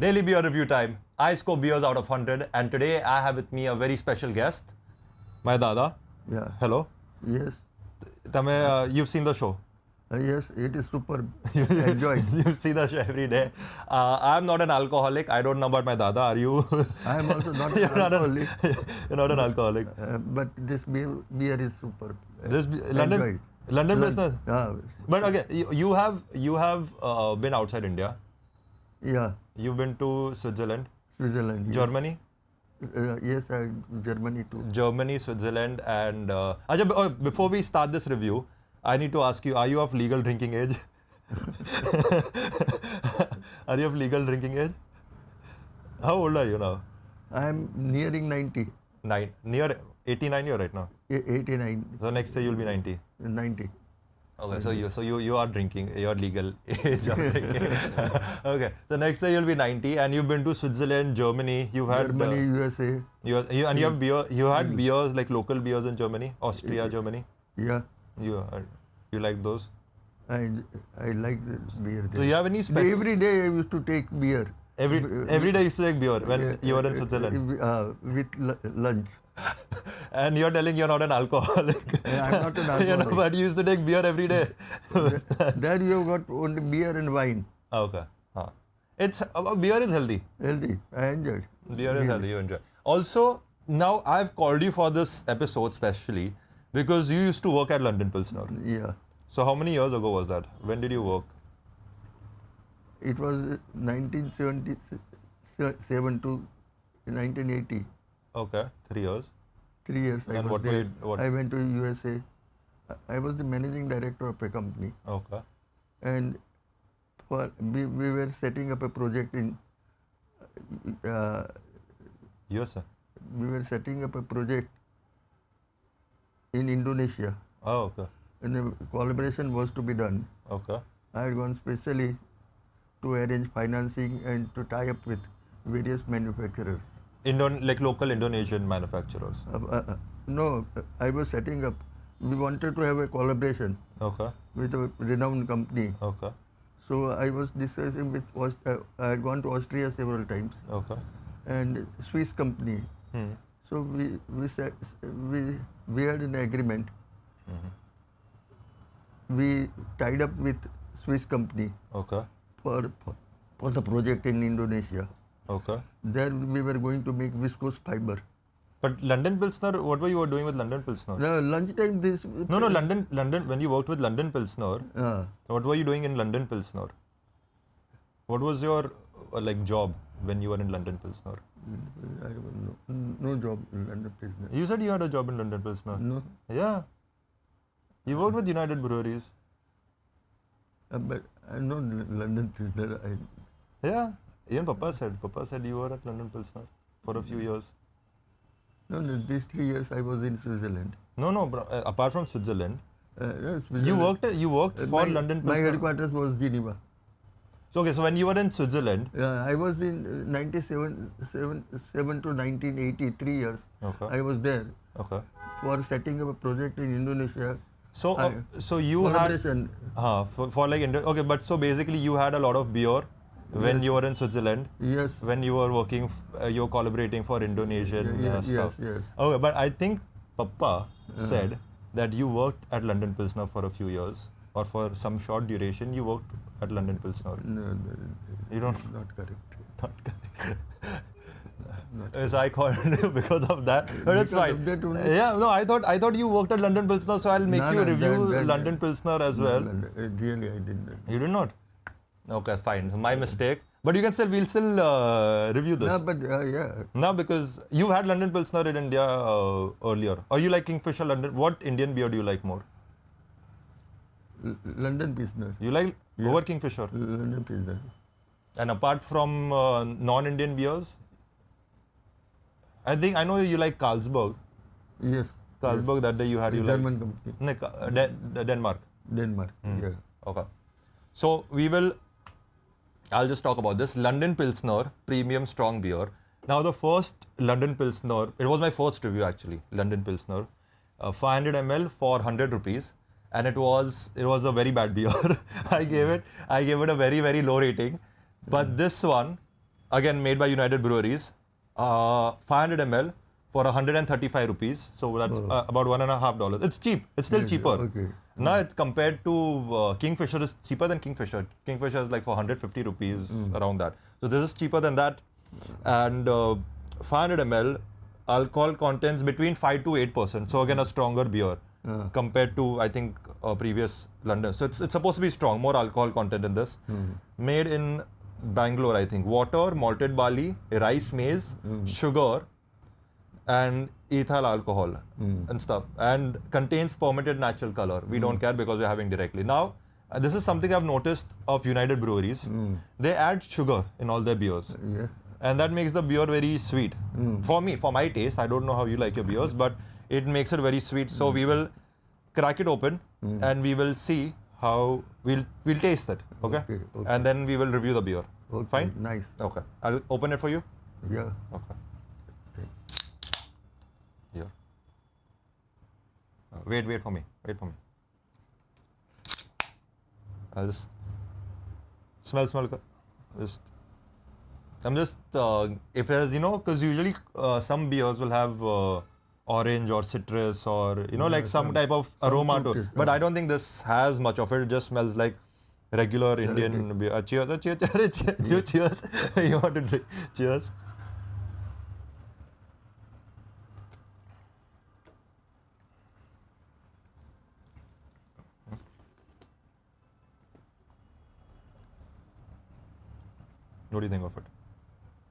Daily beer review time. I score beers out of 100, and today I have with me a very special guest, my dada. Yeah. Hello. Yes. You've seen the show. Yes, it is superb. Enjoy. You see the show every day. I'm not an alcoholic. I don't know about my dada. Are you? I am also not an You're not alcoholic. You're not an alcoholic. But this beer is superb. London Pilsner. Yeah. But okay, you have been outside India. Yeah. You've been to Switzerland, Switzerland. Yes. Germany. Yes, Germany too. Germany, Switzerland, and before we start this review, I need to ask you: are you of legal drinking age? Are you of legal drinking age? How old are you now? I am nearing 90. Near 89 you're right now. 89. So next year you'll be 90. 90. Okay, so you are drinking, you're legal age of drinking. Okay, so next year you'll be 90, and you've been to Switzerland, Germany. You've had Germany, USA. You have beer. You had beers like local beers in Germany, Austria, Germany. Yeah. You like those? I like the beer there. Do you have any special? Every day I used to take beer. Every day you used to take beer when you were in Switzerland. With lunch. And you're telling you're not an alcoholic. I'm not an alcoholic. But you used to take beer every day. There you have got only beer and wine. Okay. Beer is healthy. Healthy. I enjoy it. Beer is healthy. You enjoy. Also, now I've called you for this episode specially because you used to work at London Pilsner. Yeah. So how many years ago was that? When did you work? It was 1977 to 1980. Okay, 3 years. 3 years I And was what were there. you- I went to USA. I was the managing director of a company. Okay. And we were setting up a project in USA. we were setting up a project in Indonesia. Oh, okay. And a collaboration was to be done. Okay. I had gone specially to arrange financing and to tie up with various manufacturers. Like local Indonesian manufacturers. No, I was setting up. We wanted to have a collaboration Okay. with a renowned company. Okay. So I was discussing with. I had gone to Austria several times, Okay. and Swiss company. So we had an agreement. We tied up with Swiss company Okay. for the project in Indonesia. Okay. There we were going to make viscose fiber. But London Pilsner, what were you doing with London Pilsner? Now lunchtime this. No, London. When you worked with London Pilsner, what were you doing in London Pilsner? What was your job when you were in London Pilsner? I have no job in London Pilsner. You said you had a job in London Pilsner. No, Yeah. You worked with United Breweries. but I know London Pilsner. Yeah. Even Papa said you were at London Pilsner for a few years. No, these 3 years I was in Switzerland. No, bro, apart from Switzerland, Switzerland. You worked for London Pilsner. My headquarters was Geneva. So, okay, so when you were in Switzerland. I was in 97 to 1980, 3 years. Okay. I was there Okay. for setting up a project in Indonesia. So you had okay, but so basically you had a lot of beer when you were in Switzerland. Yes. When you were working, you were collaborating for Indonesian stuff. Yes. Okay, but I think Papa said that you worked at London Pilsner for a few years, or for some short duration. You worked at London Pilsner. No, You don't. not correct. Not correct. So I called you because of that, but it's Because fine. of that only? Yeah, no, I thought you worked at London Pilsner, so I'll make No, you no, review then- London Pilsner as well. Really, I didn't. You did not. Okay, fine. My mistake. But we'll still review this. No, but yeah. No, because you had London Pilsner in India earlier. Or you like Kingfisher London? What Indian beer do you like more? London Pilsner. You like over Kingfisher? London Pilsner. And apart from non-Indian beers, I know you like Carlsberg. Yes. Carlsberg, that day you had German company. Denmark. Denmark. Yeah. Okay. So I'll just talk about this. London Pilsner Premium Strong Beer. Now the first London Pilsner, it was my first review actually, London Pilsner. 500 ml for 100 rupees. And it was a very bad beer. I gave it a very, very low rating. But this one, again made by United Breweries, 500 ml for 135 rupees. So that's about $1.50. It's cheap. It's still cheaper. Okay. Now it's compared to Kingfisher is cheaper than Kingfisher. Kingfisher is like for 150 rupees around that. So this is cheaper than that. And 500 ml alcohol contents between 5 to 8%. So again a stronger beer compared to I think previous London. So it's supposed to be strong, more alcohol content in this. Made in Bangalore, I think. Water, malted barley, rice maize, sugar, and ethyl alcohol and stuff, and contains fermented natural color. We don't care because we're having directly. Now, this is something I've noticed of United Breweries. They add sugar in all their beers. Yeah. And that makes the beer very sweet. For me, for my taste, I don't know how you like your beers, but it makes it very sweet. So we will crack it open and we will see how we'll taste it. Okay? Okay. And then we will review the beer. Okay. Fine? Nice. Okay. I'll open it for you. Yeah. Okay. Here. Wait for me. Wait for me. I'll just smell. I'm just, if there's, because usually some beers will have orange or citrus or, like some type of aroma to it. But I don't think this has much of it. It just smells like regular Indian beer. Cheers. Cheers. You want to drink? Cheers. What do you think of it?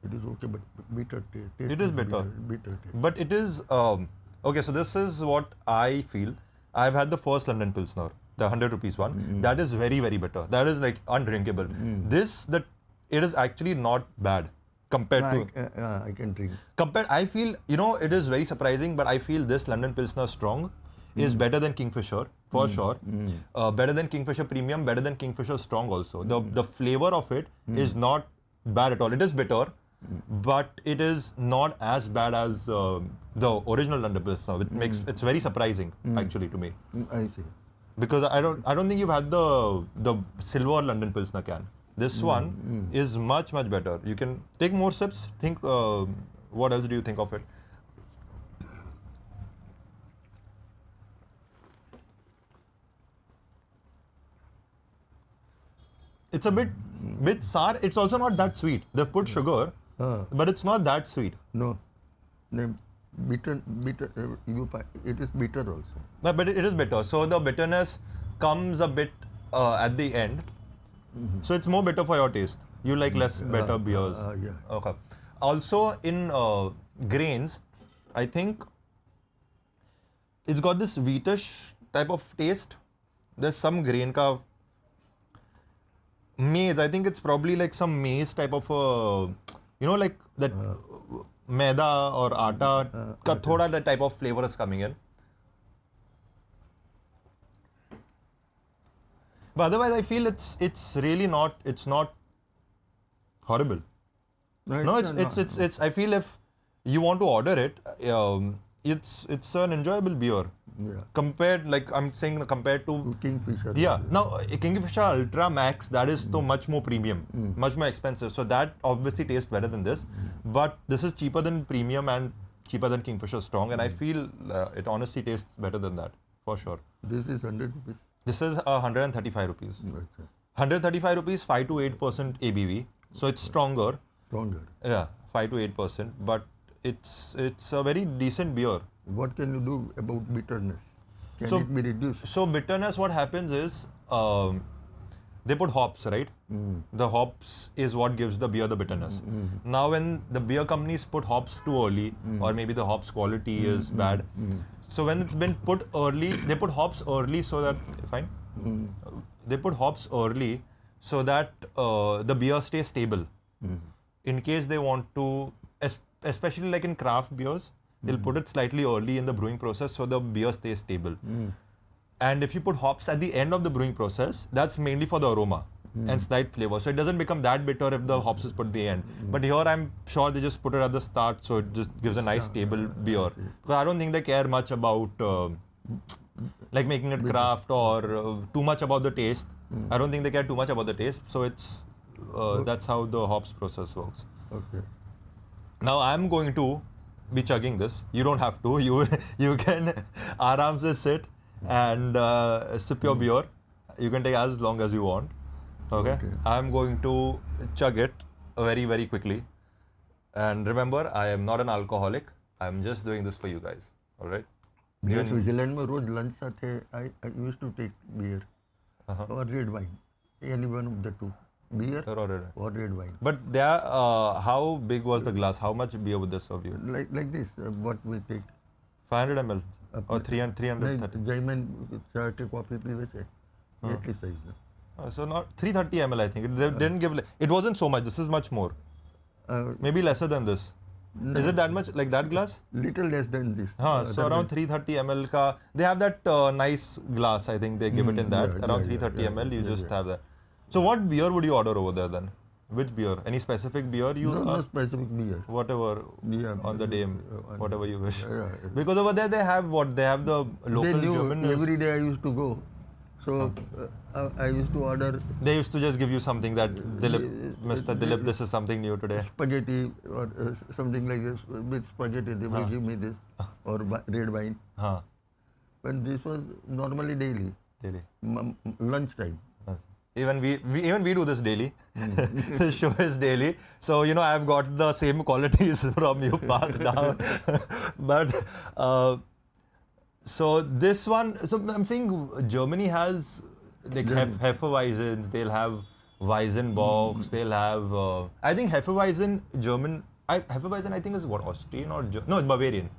It is okay, but bitter taste. It is bitter. Bitter taste. But it is, okay, so this is what I feel. I've had the first London Pilsner, the 100 rupees one. That is very, very bitter. That is like undrinkable. It is actually not bad compared to... I can drink. I feel, it is very surprising, but I feel this London Pilsner Strong is better than Kingfisher, for sure. Better than Kingfisher Premium, better than Kingfisher Strong also. The flavor of it is not bad at all. It is bitter, but it is not as bad as the original London Pilsner. It's very surprising actually to me. I see. Because I don't think you've had the silver London Pilsner can. This one is much better. You can take more sips. Think what else do you think of it? It's a bit sour. It's also not that sweet. They've put sugar, but it's not that sweet. No. Bitter. It is bitter also. But it is bitter. So the bitterness comes a bit at the end. So it's more bitter for your taste. You like less bitter beers. Yeah. Okay. Also in grains, I think it's got this wheatish type of taste. There's some grain ka maize. I think it's probably like some maize type of like that maida or atta ka thoda that type of flavor is coming in. But otherwise, I feel it's really not. It's not horrible. No, it's. I feel if you want to order it, it's an enjoyable beer. Yeah. Compared, like I'm saying, compared to Kingfisher. Yeah. Now, Kingfisher Ultra Max, that is so much more premium, much more expensive. So that obviously tastes better than this. But this is cheaper than premium and cheaper than Kingfisher Strong, and I feel it honestly tastes better than that for sure. This is 100 rupees. This is 135 rupees. Okay. 135 rupees, 5 to 8% ABV. So it's stronger. Stronger. Yeah, 5 to 8%. But it's a very decent beer. What can you do about bitterness? Can So- it be reduced? So bitterness, what happens is they put hops, right? The hops is what gives the beer the bitterness. Now when the beer companies put hops too early, or maybe the hops quality is bad, so when it's been put early, they put hops early so that, fine? They put hops early so that the beer stays stable. In case they want to, especially like in craft beers, they'll put it slightly early in the brewing process so the beer stays stable. And if you put hops at the end of the brewing process, that's mainly for the aroma and slight flavor. So it doesn't become that bitter if the hops is put at the end. But here I'm sure they just put it at the start so it just gives a nice stable beer. Because I don't think they care much about like making it craft or too much about the taste. I don't think they care too much about the taste. So it's that's how the hops process works. Okay. Now I'm going to be chugging this. You don't have to. You can aram se sit and sip your beer. You can take as long as you want. Okay. I'm going to chug it very, very quickly. And remember, I am not an alcoholic. I'm just doing this for you guys. All right. मैं Switzerland में रोज lunch साथे I used to take beer or red wine, any one of the two, beer or red wine. But there, how big was the glass? How much beer would they serve you? Like this, what we take. 500 ml or 330. Jayman चाय के coffee पीवे से એટલી size. So not 330 ml, I think. They didn't give. It wasn't so much. This is much more. Maybe lesser than this. No, is it that much? Like that glass? Little less than this. So around 330 ml ka. They have that nice glass. I think they give it in that. Around 330 ml. You just have that. So what beer would you order over there then? Which beer? Any specific beer you? No specific beer. Whatever. Yeah, on the day, whatever you wish. Because over there they have what? They have the local German. Every day I used to go. So I used to order. They used to just give you something that Dilip, Mr. Dilip, this is something new today. Spaghetti or something like this. With spaghetti, they will give me this or red wine. But this was normally daily. Lunch time. Even we do this daily. The show is daily. So you know I've got the same qualities from you passed down. But so this one. So I'm saying Germany has like Hefeweizens. They'll have Weizenbox. They'll have. I think Hefeweizen German. Hefeweizen I think is what, Austrian or no, it's Bavarian.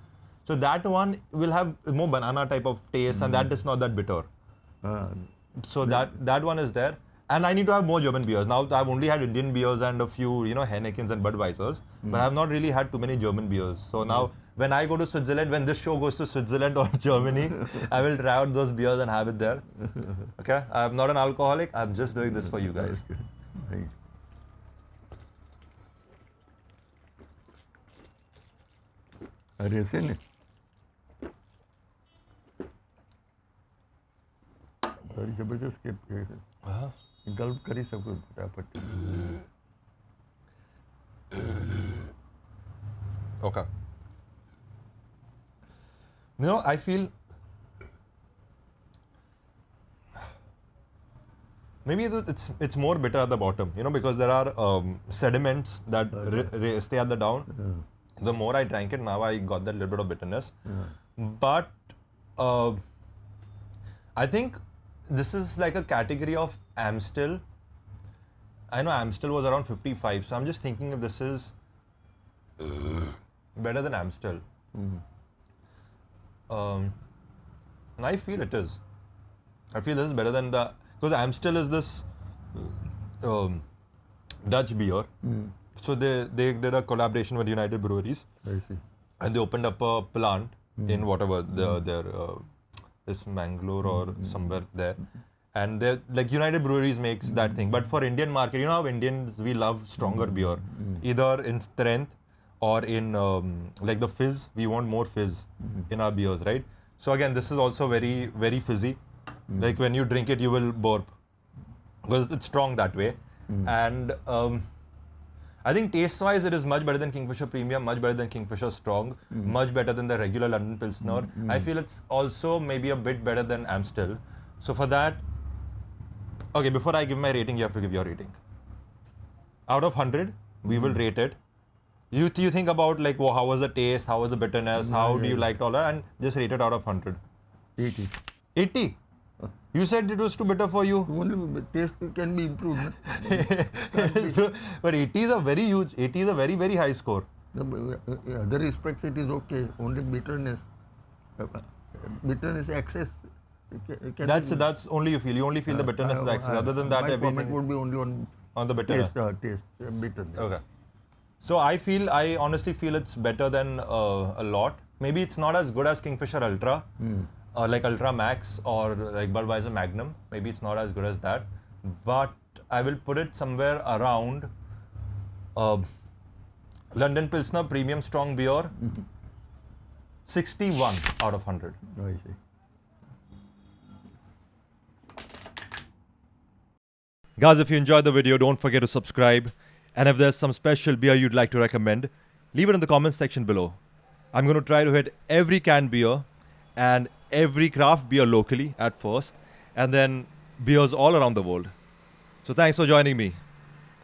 So that one will have more banana type of taste, and that is not that bitter. So that one is there. And I need to have more German beers. Now I've only had Indian beers and a few, Heinekens and Budweisers, but I've not really had too many German beers. So now when I go to Switzerland, when this show goes to Switzerland or Germany, I will try out those beers and have it there. Okay? I'm not an alcoholic. I'm just doing this for you guys. Right. अरे ऐसे नहीं और जबरदस्त के गल्प करी सब कुछ फटाफट Okay. I feel maybe it's more bitter at the bottom, because there are sediments that stay at the down. The more I drank it, now I got that little bit of bitterness. But I think this is like a category of Amstel. I know Amstel was around 55, so I'm just thinking if this is better than Amstel. And I feel it is. I feel this is better than because Amstel is this Dutch beer. So they did a collaboration with United Breweries. I see. And they opened up a plant in whatever this Bangalore or somewhere there. And they like United Breweries makes that thing. But for Indian market, you know how Indians, we love stronger beer. Either in strength or in like the fizz. We want more fizz in our beers, right? So again, this is also very, very fizzy. Like when you drink it, you will burp. Because it's strong that way. And I think taste-wise, it is much better than Kingfisher Premium, much better than Kingfisher Strong, much better than the regular London Pilsner. I feel it's also maybe a bit better than Amstel. So for that, okay, before I give my rating, you have to give your rating. Out of 100, we will rate it. You think about like, how was the taste, how was the bitterness, how do you like all that, and just rate it out of 100. 80. 80? You said it was too bitter for you. Only taste can be improved. But 80 is a very huge, 80 is a very, very high score. Other respects it is okay. Only bitterness. Bitterness excess. That's only you feel. You only feel the bitterness is excess. Other than that, my everything comment would be only on the bitterness. Taste, bitterness. Okay. So I honestly feel it's better than a lot. Maybe it's not as good as Kingfisher Ultra. Like Ultra Max or like Budweiser Magnum. Maybe it's not as good as that. But I will put it somewhere around London Pilsner Premium Strong Beer, 61 out of 100. I see. Guys, if you enjoyed the video, don't forget to subscribe. And if there's some special beer you'd like to recommend, leave it in the comments section below. I'm going to try to hit every canned beer and every craft beer locally at first, and then beers all around the world. So thanks for joining me.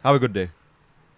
Have a good day.